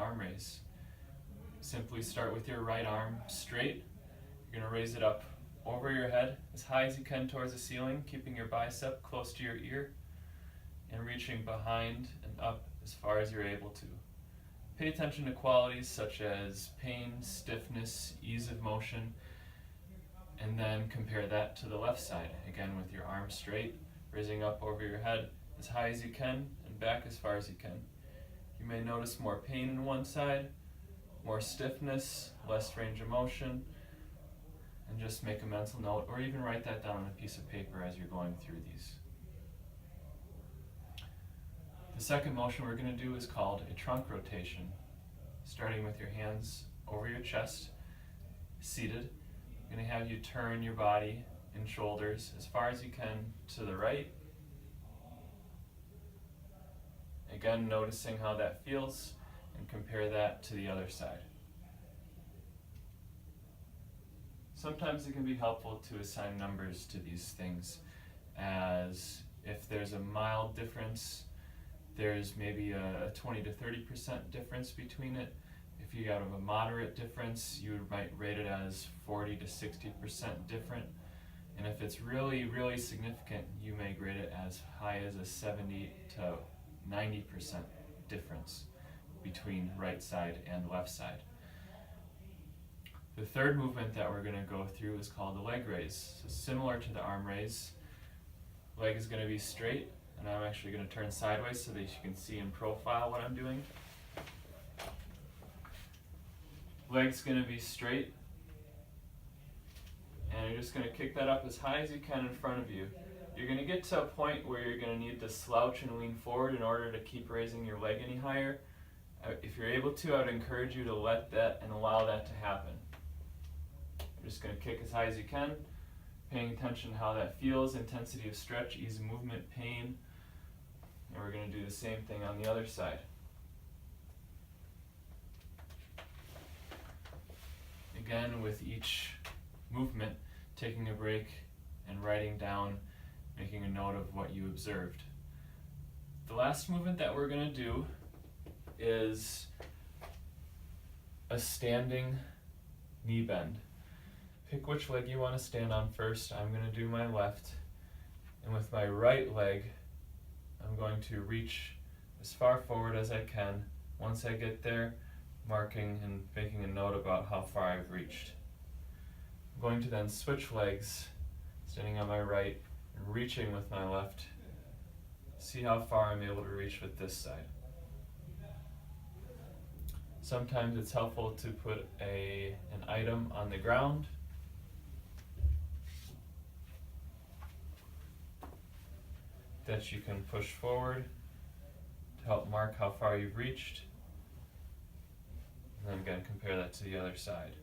arm raise. Simply start with your right arm straight. You're going to raise it up over your head as high as you can towards the ceiling, keeping your bicep close to your ear and reaching behind and up as far as you're able to. Pay attention to qualities such as pain, stiffness, ease of motion, and then compare that to the left side. Again, with your arm straight, raising up over your head as high as you can and back as far as you can. You may notice more pain in one side, more stiffness, less range of motion, and just make a mental note or even write that down on a piece of paper as you're going through these. The second motion we're going to do is called a trunk rotation. Starting with your hands over your chest, seated, I'm going to have you turn your body and shoulders as far as you can to the right. Again, noticing how that feels and compare that to the other side. Sometimes it can be helpful to assign numbers to these things, as if there's a mild difference, there's maybe a 20 to 30% difference between it. If you have a moderate difference, you might rate it as 40 to 60% different. And if it's really, really significant, you may grade it as high as a 70 to 90% difference between right side and left side. The third movement that we're going to go through is called the leg raise. So similar to the arm raise, leg is going to be straight, and I'm actually going to turn sideways so that you can see in profile what I'm doing. Leg's going to be straight, and you're just going to kick that up as high as you can in front of you. You're going to get to a point where you're going to need to slouch and lean forward in order to keep raising your leg any higher. If you're able to, I would encourage you to let that and allow that to happen. You're just going to kick as high as you can, paying attention to how that feels, intensity of stretch, ease of movement, pain. And we're going to do the same thing on the other side. Again, with each movement, taking a break and writing down, making a note of what you observed. The last movement that we're going to do is a standing knee bend. Pick which leg you want to stand on first. I'm going to do my left, and with my right leg I'm going to reach as far forward as I can. Once I get there, marking and making a note about how far I've reached. I'm going to then switch legs, standing on my right and reaching with my left. See how far I'm able to reach with this side. Sometimes it's helpful to put an item on the ground. That you can push forward to help mark how far you've reached. And then again, compare that to the other side.